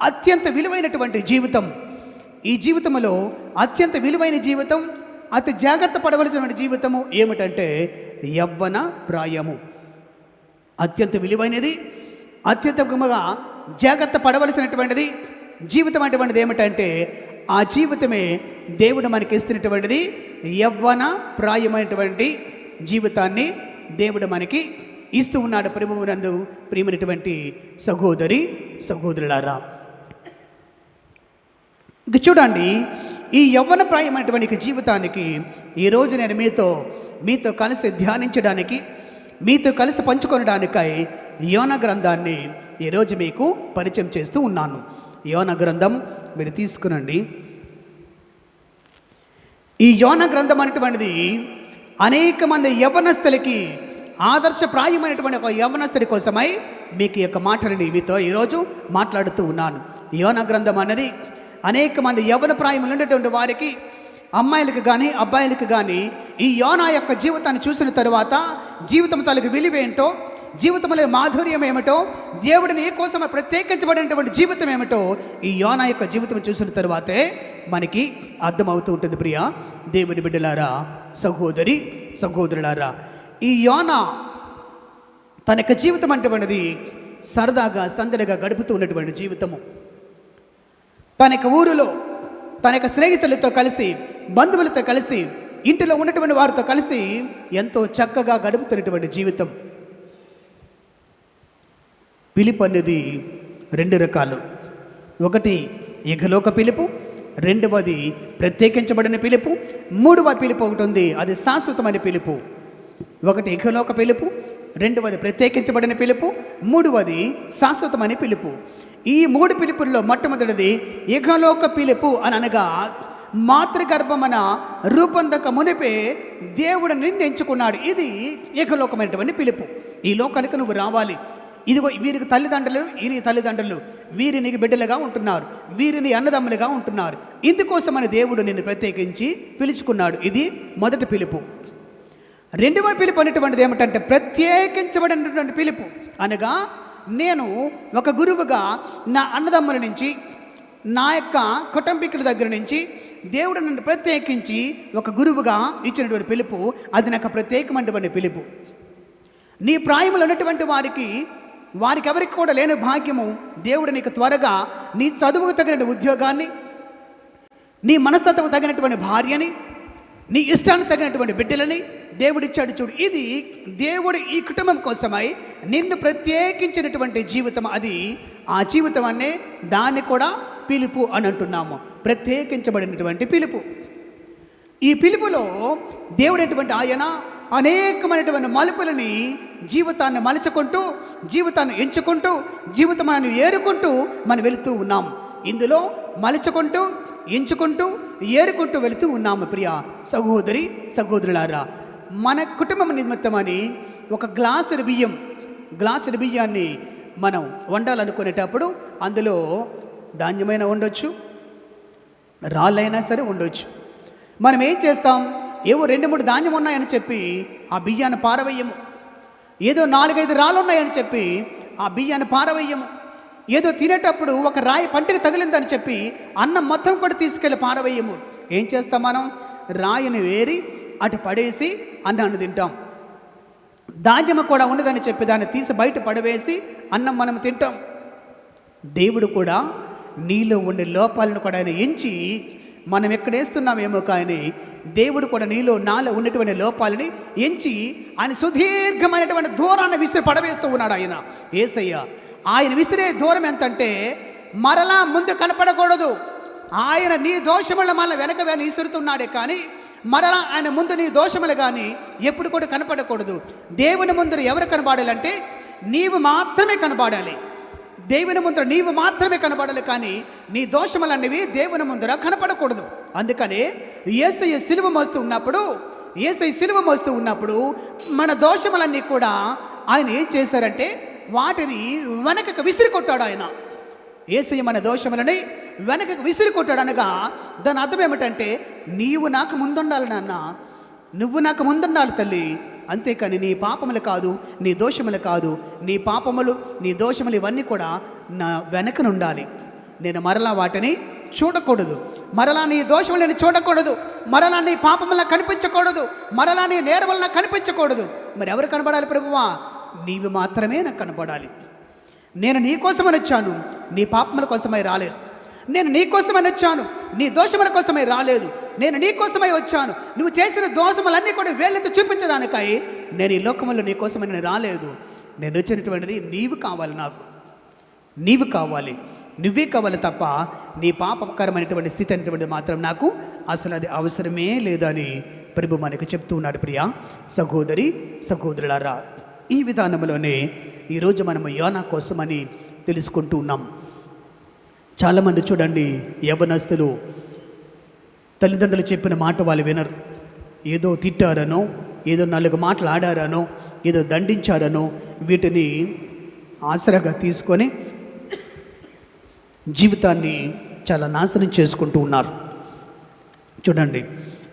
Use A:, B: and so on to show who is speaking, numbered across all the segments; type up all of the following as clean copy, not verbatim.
A: అత్యంత విలువైనటువంటి జీవితం. ఈ జీవితంలో అత్యంత విలువైన జీవితం, అతి జాగ్రత్త పడవలసినటువంటి జీవితము ఏమిటంటే యవ్వన ప్రాయము. అత్యంత విలువైనది, అత్యంతగా జాగ్రత్త పడవలసినటువంటిది జీవితం అటువంటిది ఏమిటంటే ఆ జీవితమే దేవుడు మనకి ఇస్తున్నటువంటిది. యవ్వన ప్రాయమైనటువంటి జీవితాన్ని దేవుడు మనకి ఇస్తూ ఉన్నాడు. ప్రభువునందు ప్రియమైనటువంటి సహోదరి సహోదరులారా, ఇక చూడండి, ఈ యవ్వన ప్రాయమైనటువంటి జీవితానికి ఈరోజు నేను మీతో కలిసి ధ్యానించడానికి, మీతో కలిసి పంచుకొనడానికై యోనా గ్రంథాన్ని ఈరోజు మీకు పరిచయం చేస్తూ ఉన్నాను. యోనా గ్రంథం మీరు తీసుకునండి. ఈ యోనా గ్రంథం అనేటువంటిది అనేక మంది యవ్వనస్తులకి ఆదర్శప్రాయమైనటువంటి ఒక యవ్వనస్తుడి కోసమై మీకు ఈ యొక్క మాటలని మీతో ఈరోజు మాట్లాడుతూ ఉన్నాను. యోనా గ్రంథం అన్నది అనేక మంది యవ్వన ప్రాయములు ఉన్నటువంటి వారికి, అమ్మాయిలకు కానీ అబ్బాయిలకు కానీ ఈ యోనా యొక్క జీవితాన్ని చూసిన తరువాత జీవితం తాలూకు విలువేంటో, జీవితంలో మాధుర్యం ఏమిటో, దేవుడిని ఏ కోసం ప్రత్యేకించబడినటువంటి జీవితం ఏమిటో ఈ యోనా యొక్క జీవితం చూసిన తరువాతే మనకి అర్థమవుతూ ఉంటుంది. ప్రియ దేవుని బిడ్డలారా, సహోదరి సహోదరులారా, ఈ యోనా తన యొక్క జీవితం అంటేది సరదాగా సందడిగా గడుపుతూ ఉన్నటువంటి జీవితము. తన యొక్క ఊరిలో తన యొక్క స్నేహితులతో కలిసి, బంధువులతో కలిసి, ఇంటిలో ఉన్నటువంటి వారితో కలిసి ఎంతో చక్కగా గడుపుతున్నటువంటి జీవితం. పిలుపు అనేది రెండు రకాలు. ఒకటి ఇహలోక పిలుపు, రెండవది ప్రత్యేకించబడిన పిలుపు, మూడవ పిలుపు ఒకటి ఉంది, అది శాశ్వతమైన పిలుపు. ఒకటి ఇహలోక పిలుపు, రెండవది ప్రత్యేకించబడిన పిలుపు, మూడవది శాశ్వతమైన పిలుపు. ఈ మూడు పిలుపుల్లో మొట్టమొదటిది ఇహలోక పిలుపు అని అనగా మాతృగర్భమన రూపొందక మునిపే దేవుడు నిన్ను ఎంచుకున్నాడు. ఇది ఇహలోకమైనటువంటి పిలుపు. ఈ లోకానికి నువ్వు రావాలి, ఇదిగో వీరికి తల్లిదండ్రులు, వీరి తల్లిదండ్రులు, వీరి నీకు బిడ్డలుగా ఉంటున్నారు, వీరిని అన్నదమ్ములుగా ఉంటున్నారు, ఇందుకోసమని దేవుడు నిన్ను ప్రత్యేకించి పిలుచుకున్నాడు. ఇది మొదటి పిలుపు. రెండవ పిలుపు అనేటువంటిది ఏమిటంటే ప్రత్యేకించబడినటువంటి పిలుపు. అనగా నేను ఒక గురువుగా నా అన్నదమ్ముల నుంచి, నా యొక్క కుటుంబీకుల దగ్గర నుంచి దేవుడు నన్ను ప్రత్యేకించి ఒక గురువుగా ఇచ్చినటువంటి పిలుపు. అది నాకు ప్రత్యేకమైనటువంటి పిలుపు. నీ ప్రాయములు ఉన్నటువంటి వారికి ఎవరికి కూడా లేని భాగ్యము దేవుడు నీకు త్వరగా నీ చదువుకు తగిన ఉద్యోగాన్ని, నీ మనస్తత్వం తగినటువంటి భార్యని, నీ ఇష్టానికి తగినటువంటి బిడ్డలని దేవుడిచ్చాడు. చూడు, ఇది దేవుడు ఈ కుటుంబం కోసమై నిన్ను ప్రత్యేకించినటువంటి జీవితం. అది ఆ జీవితం అనే దాన్ని కూడా పిలుపు అని అంటున్నాము. ప్రత్యేకించబడినటువంటి పిలుపు. ఈ పిలుపులో దేవుడైనటువంటి ఆయన అనేకమైనటువంటి మలుపులని జీవితాన్ని మలుచుకుంటూ, జీవితాన్ని ఎంచుకుంటూ, జీవితాన్ని ఏరుకుంటూ మనం వెళుతూ ఉన్నాం. ఇందులో మలుచుకుంటూ, ఎంచుకుంటూ, ఏరుకుంటూ వెళుతూ ఉన్నాము. ప్రియ సహోదరి సహోదరులారా, మన కుటుంబం నిమిత్తమని ఒక గ్లాసుడు బియ్యాన్ని మనం వండాలనుకునేటప్పుడు అందులో ధాన్యమైనా ఉండొచ్చు, రాళ్ళైనా సరే ఉండొచ్చు. మనం ఏం చేస్తాం? ఏవో 2-3 ధాన్యం ఉన్నాయని చెప్పి ఆ బియ్యాన్ని పారవేయము. ఏదో 4-5 రాళ్ళు ఉన్నాయని చెప్పి ఆ బియ్యాన్ని పారవేయము. ఏదో తినేటప్పుడు ఒక రాయి పంటికి తగిలిందని చెప్పి అన్నం మొత్తం కూడా తీసుకెళ్ళి పారవేయము. ఏం చేస్తాం? మనం రాయిని వేరి అటు పడేసి అన్నాన్ని తింటాం. ధాన్యము కూడా ఉన్నదని చెప్పి దాన్ని తీసి బయట పడవేసి అన్నం మనం తింటాం. దేవుడు కూడా నీలో ఉండే లోపాలను కూడా ఆయన ఎంచి, మనం ఎక్కడేస్తున్నామేమో కానీ దేవుడు కూడా నాలో ఉన్నటువంటి లోపాలని ఎంచి ఆయన సుదీర్ఘమైనటువంటి దూరాన్ని విసిరి పడవేస్తూ ఉన్నాడు. ఆయన యేసయ్య ఆయన విసిరే దూరం ఎంతంటే మరలా ముందు కనపడకూడదు. ఆయన నీ దోషములు మళ్ళీ వెనక విసురుతున్నాడే కానీ మరలా ఆయన ముందు నీ దోషములు కానీ ఎప్పుడు కూడా కనపడకూడదు. దేవుని ముందర ఎవరు కనబడాలంటే నీవు మాత్రమే కనబడాలి. దేవుని ముందర నీవు మాత్రమే కనబడాలి, కానీ నీ దోషములన్నవి దేవుని ముందర కనపడకూడదు. అందుకనే యేసయ్య సిలువ మోస్తూ ఉన్నప్పుడు మన దోషములన్నీ కూడా ఆయన ఏం చేశారంటే వాటిని వెనకకు విసిరి కొట్టాడు. ఆయన యేసయ్య మన దోషములని వెనకకు విసిరి కొట్టాడు. అనగా దాని అర్థం ఏమిటంటే నీవు నాకు ముందుండాలి నాన్న, నువ్వు నాకు ముందుండాలి తల్లి, అంతేకాని నీ పాపములు కాదు, నీ దోషములు కాదు. నీ పాపములు, నీ దోషములు ఇవన్నీ కూడా నా వెనకనుండాలి. నేను మరలా వాటిని చూడకూడదు, మరలా నీ దోషములను చూడకూడదు, మరలా నీ పాపములను కనిపించకూడదు, మరలా నీ నేరములను కనిపించకూడదు. మరి ఎవరు కనబడాలి ప్రభువా? నీవు మాత్రమే నాకు కనబడాలి. నేను నీ కోసమని వచ్చాను, నీ పాపముల కోసమై రాలేదు. నేను నీ కోసమని వచ్చాను, నీ దోషముల కోసమై రాలేదు. నేను నీ కోసమై వచ్చాను. నువ్వు చేసిన దోషములన్నీ కూడా వేళ్ళతో చూపించడానికై నేను ఈ లోకములో నీ కోసమని నేను రాలేదు. నేను వచ్చినటువంటిది నీవు కావాలి, నాకు నీవు కావాలి, నువ్వే కావాలి తప్ప నీ పాపకరమైనటువంటి స్థితి అనేటువంటిది మాత్రం నాకు అసలు అది అవసరమే లేదని ప్రభు మనకు చెప్తూ ఉన్నాడు. ప్రియా సహోదరి సహోదరులారా, ఈ విధానంలోనే ఈరోజు మనము యోనా కోసమని తెలుసుకుంటూ ఉన్నాం. చాలామంది చూడండి, యవనస్తులు తల్లిదండ్రులు చెప్పిన మాట వాళ్ళు వినరు. ఏదో తిట్టారనో, ఏదో 4 మాటలు ఆడారనో, ఏదో దండించారనో వీటిని ఆసరాగా తీసుకొని జీవితాన్ని చాలా నాశనం చేసుకుంటూ ఉన్నారు. చూడండి,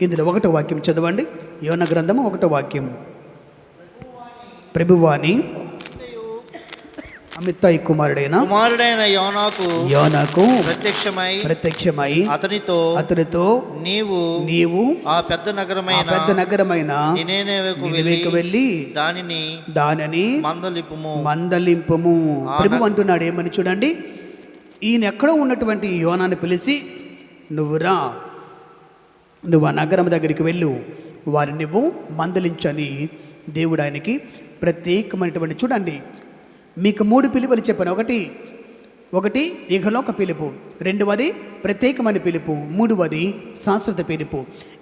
A: ఇందులో 1వ వాక్యం చదవండి. యోనా గ్రంథము 1వ వాక్యం. ప్రభువాని అమిత్తాయి కుమారుడైన యోనాకు ప్రత్యక్షమై అతనితో నీవు ఆ పెద్ద నగరమైన నినెవేకు వెళ్ళి దానిని మందలింపుము. ప్రభువు అంటున్నాడు ఏమని చూడండి, ఈయన ఎక్కడో ఉన్నటువంటి యోనాను పిలిచి నువ్వు రా, నువ్వు ఆ నగరం దగ్గరికి వెళ్ళు, వారిని నువ్వు మందలించని దేవుడు ఆయనకి ప్రత్యేకమైనటువంటి, చూడండి మీకు 3 పిలుపులు చెప్పాను. ఒకటి ఇహలోక పిలుపు, 2వది ప్రత్యేకమైన పిలుపు, 3వది శాశ్వత పిలుపు.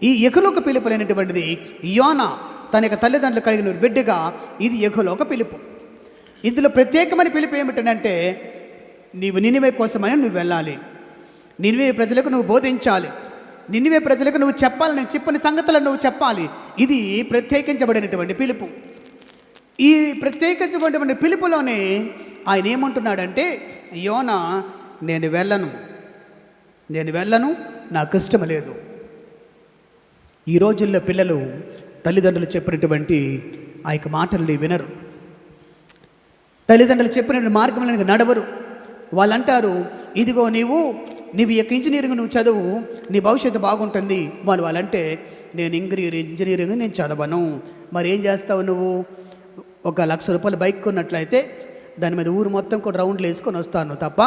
A: ఈ ఇహలోక పిలుపు అనేటువంటిది యోనా తన యొక్క తల్లిదండ్రులు కలిగిన బిడ్డగా ఇది ఇహలోక పిలుపు. ఇందులో ప్రత్యేకమైన పిలుపు ఏమిటంటే నీవు నినివే కోసమని నువ్వు వెళ్ళాలి, నినివే ప్రజలకు నువ్వు బోధించాలి, నినివే ప్రజలకు నువ్వు చెప్పాలి, నేను చెప్పిన సంగతులను నువ్వు చెప్పాలి. ఇది ప్రత్యేకించబడినటువంటి పిలుపు. ఈ ప్రత్యేకించబడినటువంటి పిలుపులోనే ఆయన ఏమంటున్నాడంటే, యోనా నేను వెళ్ళను, నాకు ఇష్టం లేదు. ఈ రోజుల్లో పిల్లలు తల్లిదండ్రులు చెప్పినటువంటి ఆ యొక్క మాటల్ని వినరు, తల్లిదండ్రులు చెప్పిన మార్గంలో నడవరు. వాళ్ళంటారు, ఇదిగో నీవు యొక్క ఇంజనీరింగ్ నువ్వు చదువు, నీ భవిష్యత్తు బాగుంటుంది. వాళ్ళంటే నేను ఇంజనీరింగ్ నేను చదవను. మరి ఏం చేస్తావు నువ్వు? 1,00,000 రూపాయలు బైక్ కొన్నట్లయితే దాని మీద ఊరు మొత్తం కూడా రౌండ్లు వేసుకొని వస్తాను తప్ప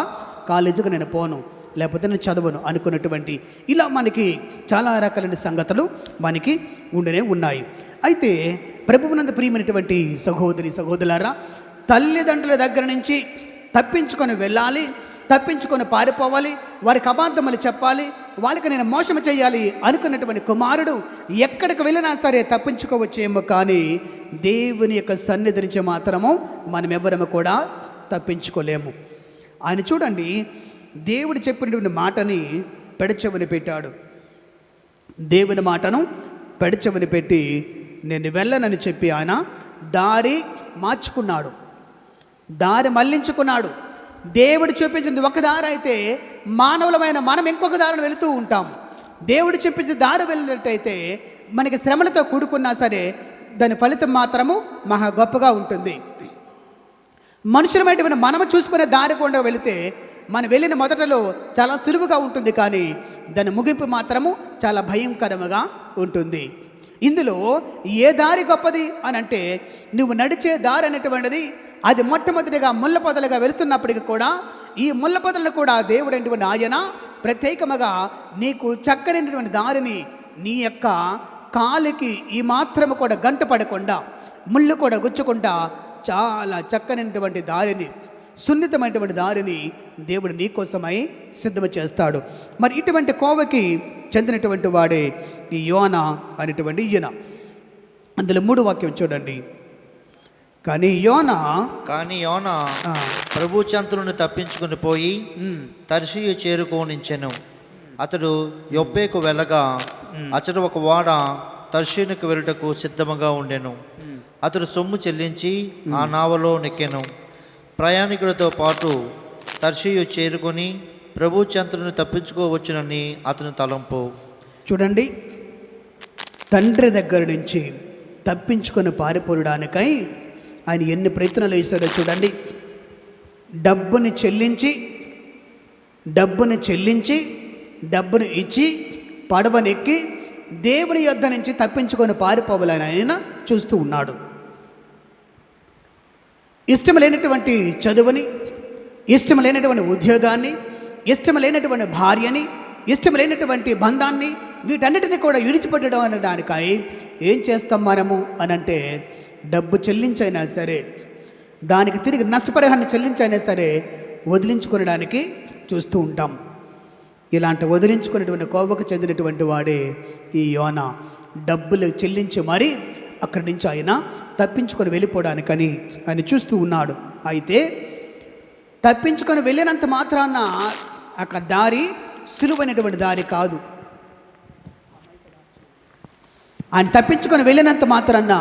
A: కాలేజీకి నేను పోను, లేకపోతే నేను చదవను అనుకున్నటువంటి ఇలా మనకి చాలా రకాలైన సంగతులు మనకి ఉండనే ఉన్నాయి. అయితే ప్రభువునందు ప్రియమైనటువంటి సహోదరి సహోదరులారా, తల్లిదండ్రుల దగ్గర నుంచి తప్పించుకొని వెళ్ళాలి, తప్పించుకొని పారిపోవాలి, వారికి అబద్ధములు చెప్పాలి, వాళ్ళకి నేను మోసం చేయాలి అనుకున్నటువంటి కుమారుడు ఎక్కడికి వెళ్ళినా సరే తప్పించుకోవచ్చేమో, కానీ దేవుని యొక్క సన్నిధి నుంచి మాత్రము మనం ఎవరము కూడా తప్పించుకోలేము. ఆయన చూడండి, దేవుడు చెప్పినటువంటి మాటని పెడచెవిని పెట్టాడు. దేవుని మాటను పెడచెవిని పెట్టి నేను వెళ్ళనని చెప్పి ఆయన దారి మార్చుకున్నాడు, దారి మళ్లించుకున్నాడు. దేవుడు చూపించింది ఒక దారి అయితే మానవులమైన మనం ఇంకొక దారిని వెళుతూ ఉంటాం. దేవుడు చూపించిన దారి వెళ్ళినట్టయితే మనకి శ్రమలతో కూడుకున్నా సరే దాని ఫలితం మాత్రము మహా గొప్పగా ఉంటుంది. మనుషులమైనటువంటి మనము చూసుకునే దారి కూడా వెళితే మనం వెళ్ళిన మొదటలో చాలా సులువుగా ఉంటుంది, కానీ దాని ముగింపు మాత్రము చాలా భయంకరంగా ఉంటుంది. ఇందులో ఏ దారి గొప్పది అని అంటే, నువ్వు నడిచే దారి అనేటువంటిది అది మొట్టమొదటిగా ముళ్ళ పొదలుగా వెళుతున్నప్పటికీ కూడా ఈ ముళ్ళ పొదలను కూడా దేవుడు అనేటువంటి ఆయన ప్రత్యేకముగా నీకు చక్కనైనటువంటి దారిని నీ యొక్క కాలికి ఈ మాత్రము కూడా గంట పడకుండా, ముళ్ళు కూడా గుచ్చకుండా చాలా చక్కనైనటువంటి దారిని, సున్నితమైనటువంటి దారిని దేవుడు నీ కోసమై సిద్ధం చేస్తాడు. మరి ఇటువంటి కోవకి చెందినటువంటి వాడే ఈ యోనా అనేటువంటి ఈయన. అందులో 3 వాక్యం చూడండి. కానీ యోనా
B: ప్రభు చెంతలను తప్పించుకుని పోయి తర్షీయు చేరుకోనించెను. అతడు యొప్పేకు వెళ్ళగా అతడు ఒక వాడ తర్షీయునకు వెళ్ళటకు సిద్ధముగా ఉండెను. అతడు సొమ్ము చెల్లించి ఆ నావలో నెక్కెను. ప్రయాణికులతో పాటు తర్షీయు చేరుకొని ప్రభు చెంతలను తప్పించుకోవచ్చునని అతని తలంపు.
A: చూడండి, తండ్రి దగ్గర నుంచి తప్పించుకొని పారిపోవడానికై ఆయన ఎన్ని ప్రయత్నాలు చేశాడో చూడండి. డబ్బుని చెల్లించి, 1,00,000 రూపాయలు బైక్ కొన్నట్లయితే దాని మీద ఊరు మొత్తం కూడా రౌండ్లు వేసుకొని వస్తాను తప్ప కాలేజీకి నేను పోను, లేకపోతే నేను చదవను అనుకున్నటువంటి ఇలా మనకి శ్రమలతో కూడుకున్నా సరే దాని ఫలితం మాత్రము మహా గొప్పగా ఉంటుంది. డబ్బును చెల్లించి డబ్బును ఇచ్చి పడవనెక్కి దేవుని యొద్ద నుంచి తప్పించుకొని పారిపోవాలని ఆయన చూస్తూ ఉన్నాడు. ఇష్టం లేనటువంటి చదువుని, ఇష్టం లేనటువంటి ఉద్యోగాన్ని, ఇష్టం లేనటువంటి భార్యని, ఇష్టం లేనటువంటి బంధాన్ని, వీటన్నిటిని కూడా విడిచిపెట్టడం అనడానికై ఏం చేస్తాం మనము అనంటే, డబ్బు చెల్లించైనా సరే, దానికి తిరిగి నష్టపరిహారాన్ని చెల్లించైనా సరే వదిలించుకోవడానికి చూస్తూ ఉంటాం. ఇలాంటి వదిలించుకునేటువంటి కోవకు చెందినటువంటి వాడే ఈ యోనా. డబ్బులు చెల్లించి మరీ అక్కడి నుంచి ఆయన తప్పించుకొని వెళ్ళిపోవడానికని ఆయన చూస్తూ ఉన్నాడు. అయితే తప్పించుకొని వెళ్ళినంత మాత్రాన అక్కడ దారి సులువైనటువంటి దారి కాదు. ఆయన తప్పించుకొని వెళ్ళినంత మాత్రాన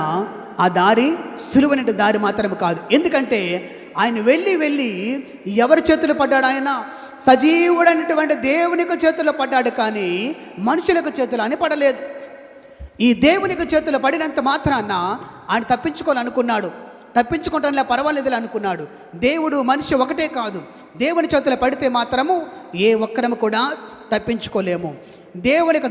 A: ఆ దారి సులువైన దారి మాత్రమే కాదు. ఎందుకంటే ఆయన వెళ్ళి ఎవరి చేతులు పడ్డాడు? ఆయన సజీవుడైనటువంటి దేవునికి చేతుల్లో పడ్డాడు, కానీ మనుషులకు చేతులు అని పడలేదు. ఈ దేవునికి చేతులు పడినంత మాత్రాన ఆయన తప్పించుకోవాలనుకున్నాడు. తప్పించుకోవటంలో పర్వాలేదులే అనుకున్నాడు. దేవుడు మనిషి ఒకటే కాదు, దేవుని చేతులు పడితే మాత్రము ఏ ఒక్కరము కూడా తప్పించుకోలేము. దేవునికి